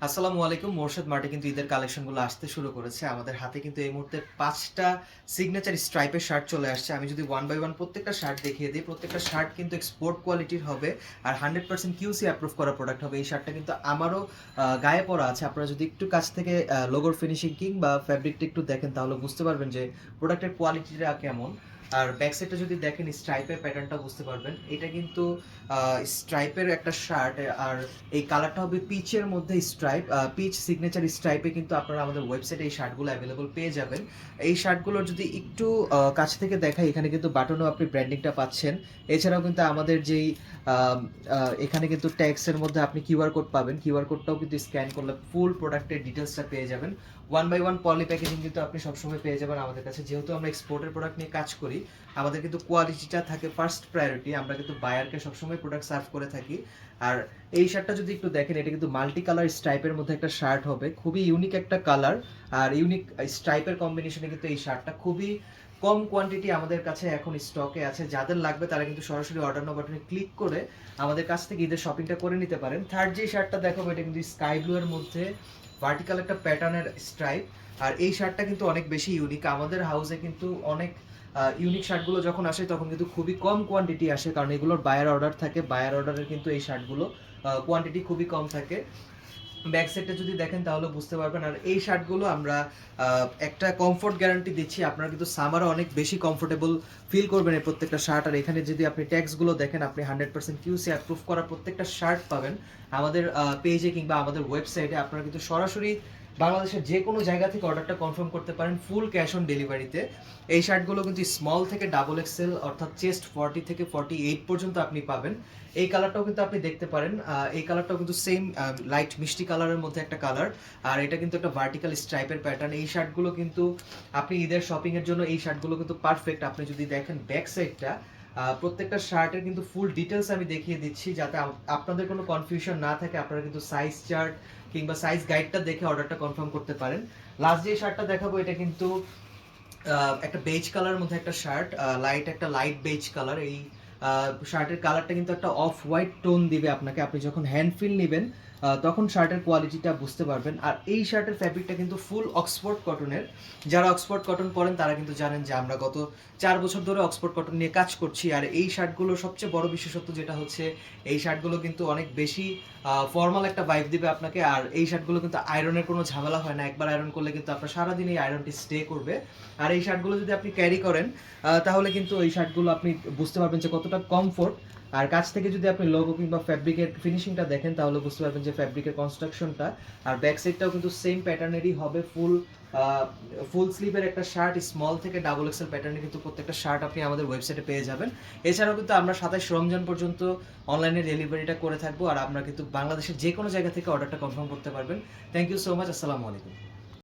আসসালামু আলাইকুম। মোরশেদ মার্টে কিন্তু ঈদের কালেকশনগুলো আসতে শুরু করেছে। আমাদের হাতে কিন্তু এই মুহূর্তে ৫ টা সিগনেচার স্ট্রাইপের শার্ট চলে আসছে। আমি যদি ওয়ান বাই ওয়ান প্রত্যেকটা শার্ট দেখিয়ে দিই, প্রত্যেকটা শার্ট কিন্তু এক্সপোর্ট কোয়ালিটির হবে আর 100% কিউসি অ্যাপ্রুভ করা প্রোডাক্ট হবে। এই শার্টটা কিন্তু আমারও গায়ে পরা আছে। আপনারা যদি একটু কাছ থেকে লোগোর ফিনিশিং কিংবা ফ্যাব্রিকটা একটু দেখেন তাহলে বুঝতে পারবেন যে প্রোডাক্টের কোয়ালিটিটা কেমন। আর ব্যাক সাইডটা যদি দেখেন স্ট্রাইপের প্যাটার্নটা বুঝতে পারবেন। এটা কিন্তু স্ট্রাইপের একটা শার্ট আর এই কালারটা হবে পিচের মধ্যে স্ট্রাইপ, পিচ সিগনেচার স্ট্রাইপে কিন্তু আপনারা আমাদের ওয়েবসাইটে এই শার্টগুলো অ্যাভেলেবল পেয়ে যাবেন। এই শার্টগুলোর যদি একটু কাছ থেকে দেখাই, এখানে কিন্তু বাটনও আপনি ব্র্যান্ডিংটা পাচ্ছেন। এছাড়াও কিন্তু আমাদের যেই আম, এখানে কিন্তু ট্যাক্সের মধ্যে আপনি কিউআর কোড পাবেন, কিউআর কোডটাও কিন্তু স্ক্যান করলে ফুল প্রোডাক্টের ডিটেলসটা পেয়ে যাবেন। One by one poly packaging কিন্তু আপনি সবসময় পেয়ে যাবেন আমাদের কাছে। যেহেতু আমরা এক্সপোর্টের প্রোডাক্ট নিয়ে কাজ করি, আমাদের কিন্তু কোয়ালিটিটা থাকে ফার্স্ট প্রায়োরিটি। আমরা কিন্তু বায়ারকে সবসময় প্রোডাক্ট সার্ভ করে থাকি। আর এই শার্টটা যদি একটু দেখেন, এটা কিন্তু মাল্টি কালার স্ট্রাইপের মধ্যে একটা শার্ট হবে, খুবই ইউনিক একটা কালার আর ইউনিক স্ট্রাইপের কম্বিনেশনে কিন্তু এই শার্টটা খুবই কম কোয়ান্টিটি আমাদের কাছে এখন স্টকে আছে। যাদের লাগবে তারা কিন্তু সরাসরি অর্ডার নাও বাটনে ক্লিক করে আমাদের কাছ থেকে ঈদের শপিংটা করে নিতে পারেন। থার্ড যে শার্টটা দেখাবো, এটা কিন্তু স্কাই ব্লু এর মধ্যে ভার্টিক্যাল একটা প্যাটার্নের স্ট্রাইপ। আর এই শার্টটা কিন্তু অনেক বেশি ইউনিক। আমাদের হাউসে কিন্তু অনেক ইউনিক শার্টগুলো যখন আসে তখন কিন্তু খুবই কম কোয়ান্টিটি আসে, কারণ এগুলোর বায়ার অর্ডার থাকে। বায়ার অর্ডারের কিন্তু এই শার্টগুলো কোয়ান্টিটি খুবই কম থাকে। ব্যাক সাইডটা যদি দেখেন তাহলে বুঝতে পারবেন। আর এই শার্টগুলো আমরা একটা কমফোর্ট গ্যারান্টি দিচ্ছি। আপনারা কিন্তু সামারে অনেক বেশি কমফোর্টেবল ফিল করবেন এই প্রত্যেকটা শার্ট। আর এখানে যদি আপনি ট্যাক্সগুলো দেখেন, আপনি 100% কিউসি অ্যাপ্রুভ করা প্রত্যেকটা শার্ট পাবেন আমাদের পেজে কিংবা আমাদের ওয়েবসাইটে। আপনারা কিন্তু সরাসরি বাংলাদেশের যে কোনো জায়গা থেকে অর্ডারটা কনফার্ম করতে পারেন ফুল ক্যাশ অন ডেলিভারিতে। এই শার্টগুলো কিন্তু স্মল থেকে ডাবল এক্সেল অর্থাৎ চেস্ট 40 থেকে 48 পর্যন্ত আপনি পাবেন। এই কালারটাও কিন্তু আপনি দেখতে পারেন। এই কালারটাও কিন্তু সেম লাইট মিষ্টি কালারের মধ্যে একটা কালার। আর এটা কিন্তু একটা ভার্টিক্যাল স্ট্রাইপের প্যাটার্ন। এই শার্টগুলো কিন্তু আপনি ঈদের শপিং এর জন্য এই শার্টগুলো কিন্তু পারফেক্ট। আপনি যদি দেখেন ব্যাক সাইডটা, প্রত্যেকটা শার্টের কিন্তু ফুল ডিটেলস আমি দেখিয়ে দিচ্ছি যাতে আপনাদের কোনো কনফিউশন না থাকে। আপনারা কিন্তু সাইজ চার্ট কিংবা সাইজ গাইডটা দেখে অর্ডারটা কনফার্ম করতে পারেন। লাস্ট যে শার্টটা দেখাবো, এটা কিন্তু একটা বেজ কালারের মধ্যে একটা শার্ট, একটা লাইট বেজ কালার। এই শার্টের কালারটা কিন্তু একটা অফ হোয়াইট টোন দিবে আপনাকে। আপনি যখন হ্যান্ড ফিল নেবেন তখন শার্টের কোয়ালিটিটা বুঝতে পারবেন। আর এই শার্টের ফ্যাব্রিকটা কিন্তু ফুল অক্সফোর্ড কটনের। যারা অক্সফোর্ড কটন পরেন তারা কিন্তু জানেন যে আমরা গত 4 বছর ধরে অক্সফোর্ড কটন নিয়ে কাজ করছি। আর এই শার্টগুলোর সবচেয়ে বড় বিশেষত্ব যেটা হচ্ছে, এই শার্টগুলো কিন্তু অনেক বেশি ফর্মাল একটা ভাইব দিবে আপনাকে। আর এই শার্টগুলো কিন্তু আয়রনের কোনো ঝামেলা হয় না। একবার আয়রন করলে কিন্তু আপনার সারাদিন এই আয়রনটি স্টে করবে। আর এই শার্টগুলো যদি আপনি ক্যারি করেন তাহলে কিন্তু এই শার্টগুলো আপনি বুঝতে পারবেন যে কতটা কমফোর্ট। আর কাছ থেকে যদি আপনি লোগো কিংবা ফ্যাব্রিকের ফিনিশিংটা দেখেন তাহলে বুঝতে পারবেন যে ফ্যাব্রিকের কনস্ট্রাকশনটা। আর ব্যাক সাইডটাও কিন্তু সেম প্যাটার্নেরই হবে। ফুল স্লিভের একটা শার্ট, স্মল থেকে ডাবল এক্সেল প্যাটার্নে কিন্তু প্রত্যেকটা শার্ট আপনি আমাদের ওয়েবসাইটে পেয়ে যাবেন। এছাড়াও কিন্তু আমরা 27 রমজান পর্যন্ত অনলাইনে ডেলিভারিটা করে থাকবো। আর আমরা কিন্তু বাংলাদেশের যে কোনো জায়গা থেকে অর্ডারটা কনফার্ম করতে পারবেন। Thank you so much. আসসালামু আলাইকুম।